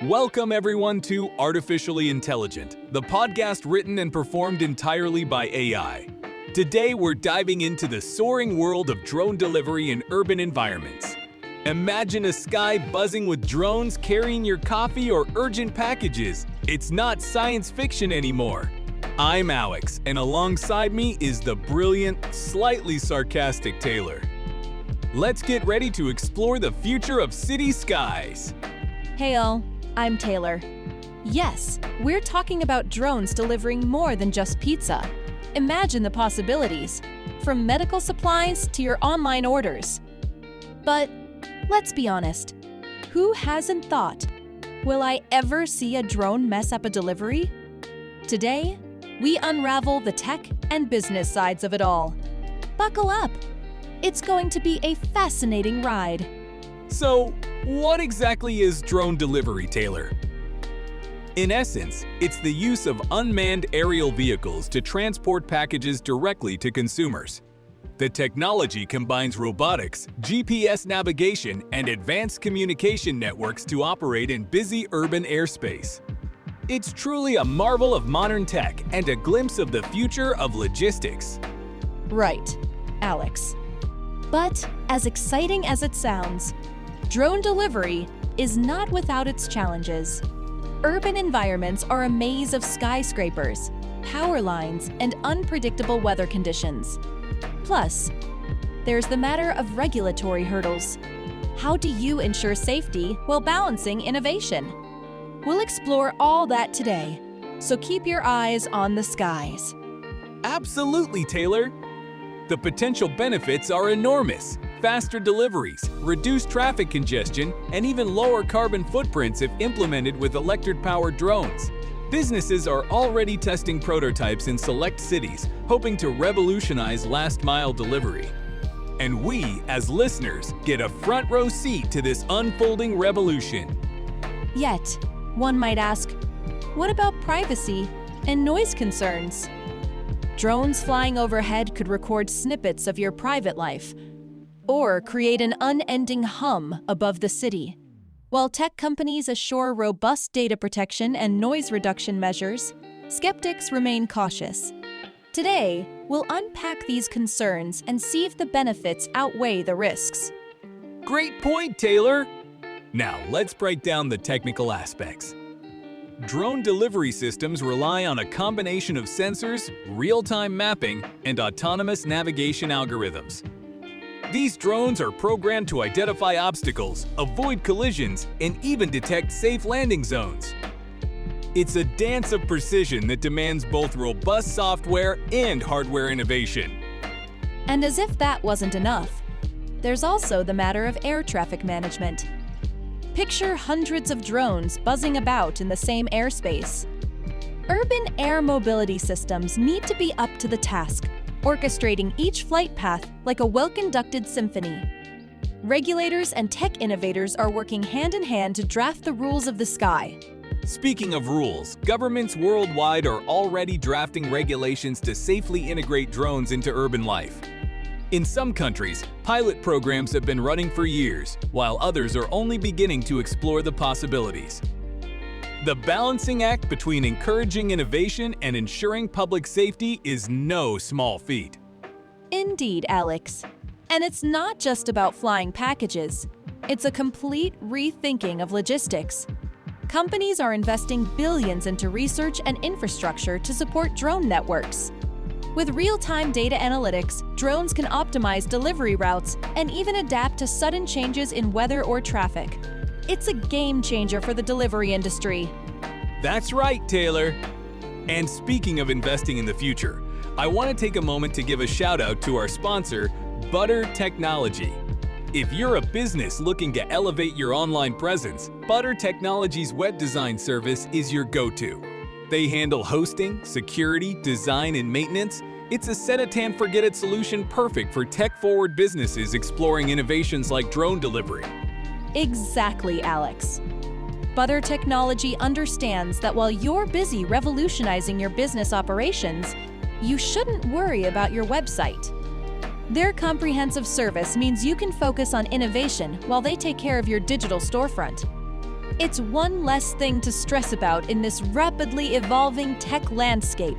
Welcome everyone to Artificially Intelligent, the podcast written and performed entirely by AI. Today we're diving into the soaring world of drone delivery in urban environments. Imagine a sky buzzing with drones carrying your coffee or urgent packages. It's not science fiction anymore. I'm Alex, and alongside me is the brilliant, slightly sarcastic Taylor. Let's get ready to explore the future of city skies. Hey all, I'm Taylor. Yes, we're talking about drones delivering more than just pizza. Imagine the possibilities, from medical supplies to your online orders. But let's be honest, who hasn't thought, will I ever see a drone mess up a delivery? Today, we unravel the tech and business sides of it all. Buckle up. It's going to be a fascinating ride. So, what exactly is drone delivery, Taylor? In essence, it's the use of unmanned aerial vehicles to transport packages directly to consumers. The technology combines robotics, GPS navigation, and advanced communication networks to operate in busy urban airspace. It's truly a marvel of modern tech and a glimpse of the future of logistics. Right, Alex. But as exciting as it sounds, drone delivery is not without its challenges. Urban environments are a maze of skyscrapers, power lines, and unpredictable weather conditions. Plus, there's the matter of regulatory hurdles. How do you ensure safety while balancing innovation? We'll explore all that today, so keep your eyes on the skies. Absolutely, Taylor! The potential benefits are enormous. Faster deliveries, reduced traffic congestion, and even lower carbon footprints if implemented with electric-powered drones. Businesses are already testing prototypes in select cities, hoping to revolutionize last-mile delivery. And we, as listeners, get a front-row seat to this unfolding revolution. Yet, one might ask, what about privacy and noise concerns? Drones flying overhead could record snippets of your private life, or create an unending hum above the city. While tech companies assure robust data protection and noise reduction measures, skeptics remain cautious. Today, we'll unpack these concerns and see if the benefits outweigh the risks. Great point, Taylor! Now, let's break down the technical aspects. Drone delivery systems rely on a combination of sensors, real-time mapping, and autonomous navigation algorithms. These drones are programmed to identify obstacles, avoid collisions, and even detect safe landing zones. It's a dance of precision that demands both robust software and hardware innovation. And as if that wasn't enough, there's also the matter of air traffic management. Picture hundreds of drones buzzing about in the same airspace. Urban air mobility systems need to be up to the task, orchestrating each flight path like a well-conducted symphony. Regulators and tech innovators are working hand-in-hand to draft the rules of the sky. Speaking of rules, governments worldwide are already drafting regulations to safely integrate drones into urban life. In some countries, pilot programs have been running for years, while others are only beginning to explore the possibilities. The balancing act between encouraging innovation and ensuring public safety is no small feat. Indeed, Alex. And it's not just about flying packages. It's a complete rethinking of logistics. Companies are investing billions into research and infrastructure to support drone networks. With real-time data analytics, drones can optimize delivery routes and even adapt to sudden changes in weather or traffic. It's a game changer for the delivery industry. That's right, Taylor. And speaking of investing in the future, I want to take a moment to give a shout out to our sponsor, Butter Technology. If you're a business looking to elevate your online presence, Butter Technology's web design service is your go-to. They handle hosting, security, design, and maintenance. It's a set-it-and-forget-it solution perfect for tech-forward businesses exploring innovations like drone delivery. Exactly, Alex. Butter Technology understands that while you're busy revolutionizing your business operations, you shouldn't worry about your website. Their comprehensive service means you can focus on innovation while they take care of your digital storefront. It's one less thing to stress about in this rapidly evolving tech landscape.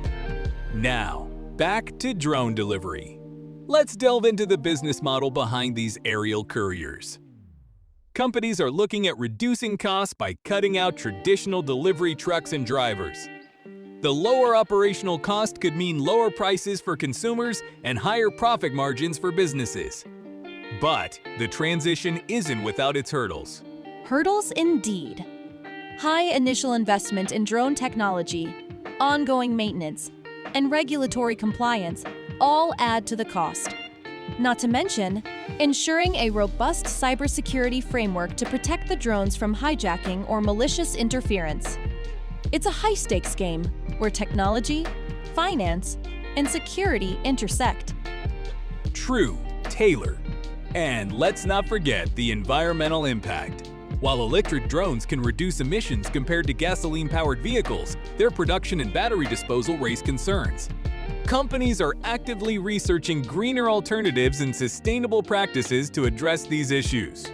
Now, back to drone delivery. Let's delve into the business model behind these aerial couriers. Companies are looking at reducing costs by cutting out traditional delivery trucks and drivers. The lower operational cost could mean lower prices for consumers and higher profit margins for businesses. But the transition isn't without its hurdles. Hurdles indeed. High initial investment in drone technology, ongoing maintenance, and regulatory compliance all add to the cost. Not to mention, ensuring a robust cybersecurity framework to protect the drones from hijacking or malicious interference. It's a high-stakes game where technology, finance, and security intersect. True, Taylor. And let's not forget the environmental impact. While electric drones can reduce emissions compared to gasoline-powered vehicles, their production and battery disposal raise concerns. Companies are actively researching greener alternatives and sustainable practices to address these issues.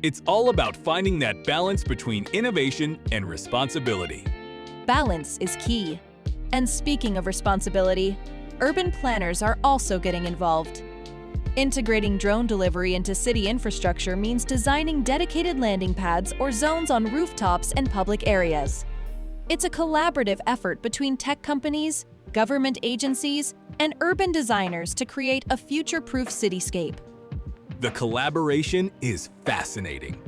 It's all about finding that balance between innovation and responsibility. Balance is key. And speaking of responsibility, urban planners are also getting involved. Integrating drone delivery into city infrastructure means designing dedicated landing pads or zones on rooftops and public areas. It's a collaborative effort between tech companies, government agencies, and urban designers to create a future-proof cityscape. The collaboration is fascinating.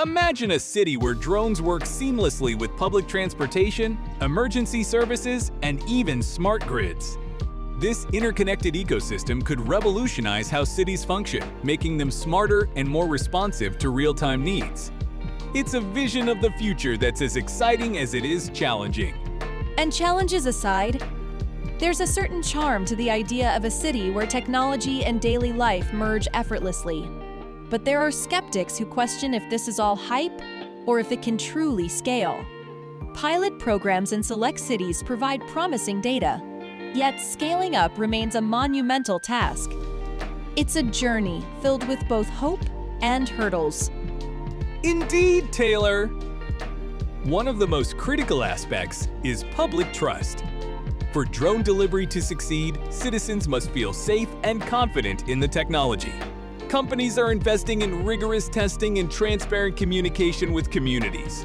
Imagine a city where drones work seamlessly with public transportation, emergency services, and even smart grids. This interconnected ecosystem could revolutionize how cities function, making them smarter and more responsive to real-time needs. It's a vision of the future that's as exciting as it is challenging. And challenges aside, there's a certain charm to the idea of a city where technology and daily life merge effortlessly. But there are skeptics who question if this is all hype or if it can truly scale. Pilot programs in select cities provide promising data, yet scaling up remains a monumental task. It's a journey filled with both hope and hurdles. Indeed, Taylor! One of the most critical aspects is public trust. For drone delivery to succeed, citizens must feel safe and confident in the technology. Companies are investing in rigorous testing and transparent communication with communities.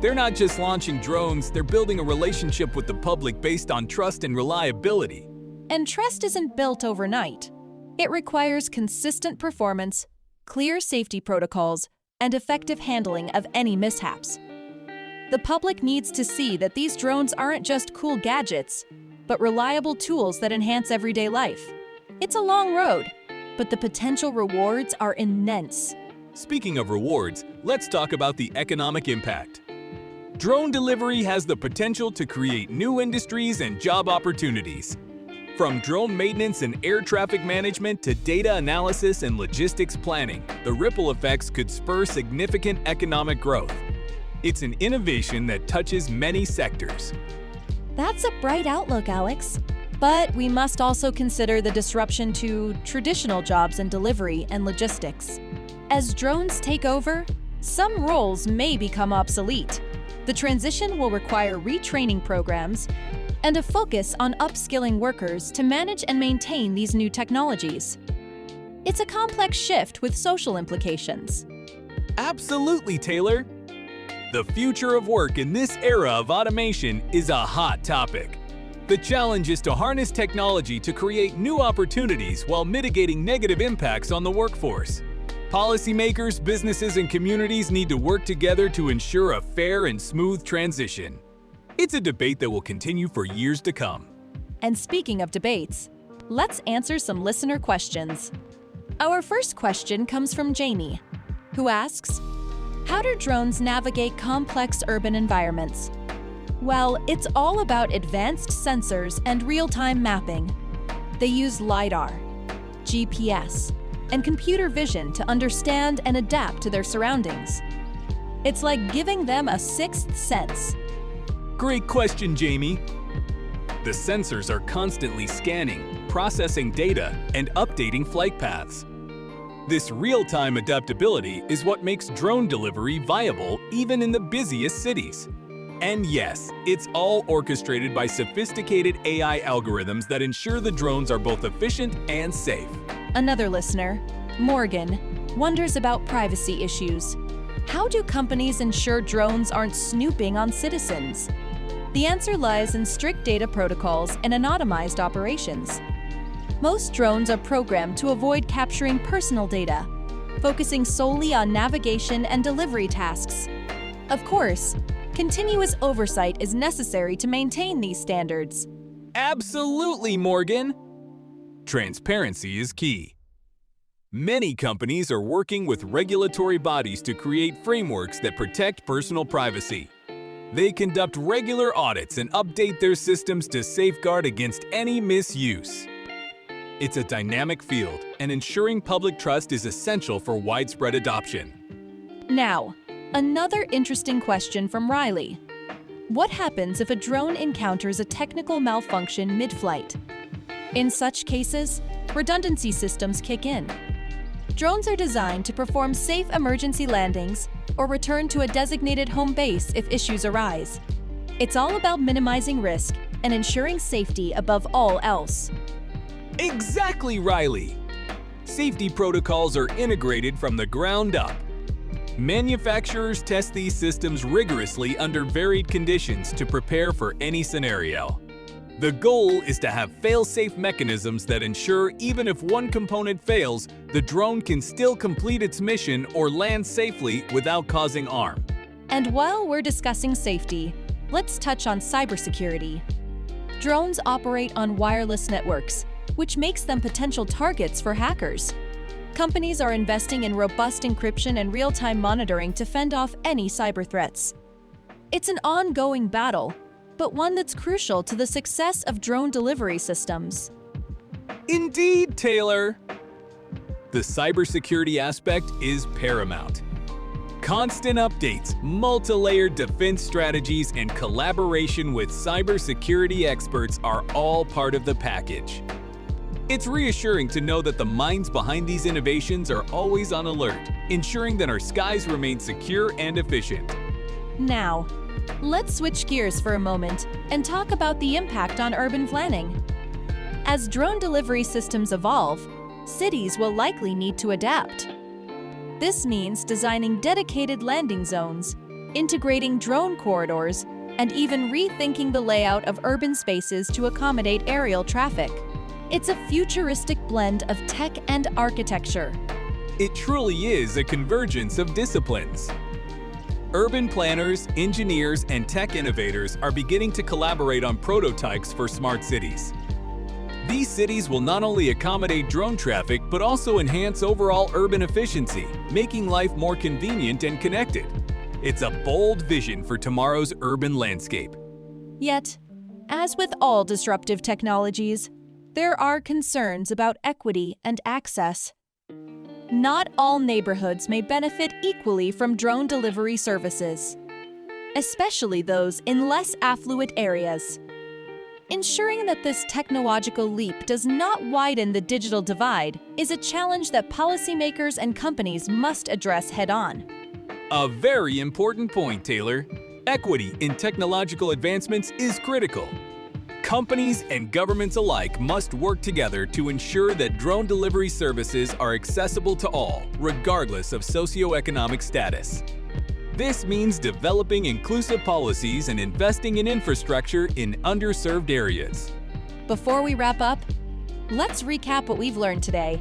They're not just launching drones, they're building a relationship with the public based on trust and reliability. And trust isn't built overnight. It requires consistent performance, clear safety protocols, and effective handling of any mishaps. The public needs to see that these drones aren't just cool gadgets, but reliable tools that enhance everyday life. It's a long road, but the potential rewards are immense. Speaking of rewards, let's talk about the economic impact. Drone delivery has the potential to create new industries and job opportunities. From drone maintenance and air traffic management to data analysis and logistics planning, the ripple effects could spur significant economic growth. It's an innovation that touches many sectors. That's a bright outlook, Alex. But we must also consider the disruption to traditional jobs in delivery and logistics. As drones take over, some roles may become obsolete. The transition will require retraining programs and a focus on upskilling workers to manage and maintain these new technologies. It's a complex shift with social implications. Absolutely, Taylor! The future of work in this era of automation is a hot topic. The challenge is to harness technology to create new opportunities while mitigating negative impacts on the workforce. Policymakers, businesses, and communities need to work together to ensure a fair and smooth transition. It's a debate that will continue for years to come. And speaking of debates, let's answer some listener questions. Our first question comes from Jamie, who asks, how do drones navigate complex urban environments? Well, it's all about advanced sensors and real-time mapping. They use LiDAR, GPS, and computer vision to understand and adapt to their surroundings. It's like giving them a sixth sense. Great question, Jamie. The sensors are constantly scanning, processing data, and updating flight paths. This real-time adaptability is what makes drone delivery viable even in the busiest cities. And yes, it's all orchestrated by sophisticated AI algorithms that ensure the drones are both efficient and safe. Another listener, Morgan, wonders about privacy issues. How do companies ensure drones aren't snooping on citizens? The answer lies in strict data protocols and anonymized operations. Most drones are programmed to avoid capturing personal data, focusing solely on navigation and delivery tasks. Of course, continuous oversight is necessary to maintain these standards. Absolutely, Morgan! Transparency is key. Many companies are working with regulatory bodies to create frameworks that protect personal privacy. They conduct regular audits and update their systems to safeguard against any misuse. It's a dynamic field, and ensuring public trust is essential for widespread adoption. Now, another interesting question from Riley. What happens if a drone encounters a technical malfunction mid-flight? In such cases, redundancy systems kick in. Drones are designed to perform safe emergency landings or return to a designated home base if issues arise. It's all about minimizing risk and ensuring safety above all else. Exactly, Riley! Safety protocols are integrated from the ground up. Manufacturers test these systems rigorously under varied conditions to prepare for any scenario. The goal is to have fail-safe mechanisms that ensure even if one component fails, the drone can still complete its mission or land safely without causing harm. And while we're discussing safety, let's touch on cybersecurity. Drones operate on wireless networks, which makes them potential targets for hackers. Companies are investing in robust encryption and real-time monitoring to fend off any cyber threats. It's an ongoing battle, but one that's crucial to the success of drone delivery systems. Indeed, Taylor! The cybersecurity aspect is paramount. Constant updates, multi-layered defense strategies, and collaboration with cybersecurity experts are all part of the package. It's reassuring to know that the minds behind these innovations are always on alert, ensuring that our skies remain secure and efficient. Now, let's switch gears for a moment and talk about the impact on urban planning. As drone delivery systems evolve, cities will likely need to adapt. This means designing dedicated landing zones, integrating drone corridors, and even rethinking the layout of urban spaces to accommodate aerial traffic. It's a futuristic blend of tech and architecture. It truly is a convergence of disciplines. Urban planners, engineers, and tech innovators are beginning to collaborate on prototypes for smart cities. These cities will not only accommodate drone traffic, but also enhance overall urban efficiency, making life more convenient and connected. It's a bold vision for tomorrow's urban landscape. Yet, as with all disruptive technologies, there are concerns about equity and access. Not all neighborhoods may benefit equally from drone delivery services, especially those in less affluent areas. Ensuring that this technological leap does not widen the digital divide is a challenge that policymakers and companies must address head-on. A very important point, Taylor. Equity in technological advancements is critical. Companies and governments alike must work together to ensure that drone delivery services are accessible to all, regardless of socioeconomic status. This means developing inclusive policies and investing in infrastructure in underserved areas. Before we wrap up, let's recap what we've learned today.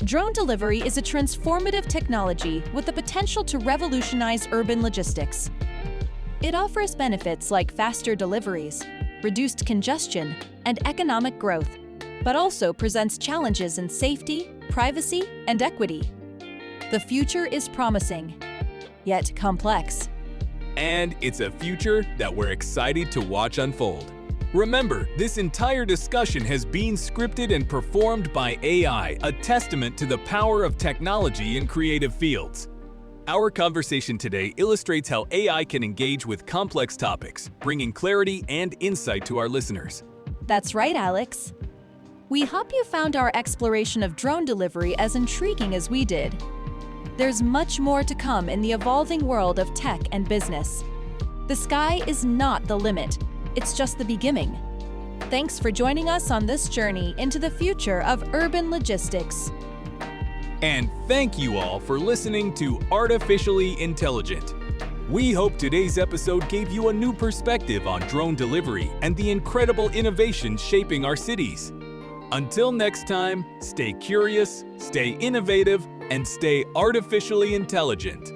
Drone delivery is a transformative technology with the potential to revolutionize urban logistics. It offers benefits like faster deliveries, reduced congestion, and economic growth, but also presents challenges in safety, privacy, and equity. The future is promising, yet complex. And it's a future that we're excited to watch unfold. Remember, this entire discussion has been scripted and performed by AI, a testament to the power of technology in creative fields. Our conversation today illustrates how AI can engage with complex topics, bringing clarity and insight to our listeners. That's right, Alex. We hope you found our exploration of drone delivery as intriguing as we did. There's much more to come in the evolving world of tech and business. The sky is not the limit, it's just the beginning. Thanks for joining us on this journey into the future of urban logistics. And thank you all for listening to Artificially Intelligent. We hope today's episode gave you a new perspective on drone delivery and the incredible innovations shaping our cities. Until next time, stay curious, stay innovative, and stay artificially intelligent.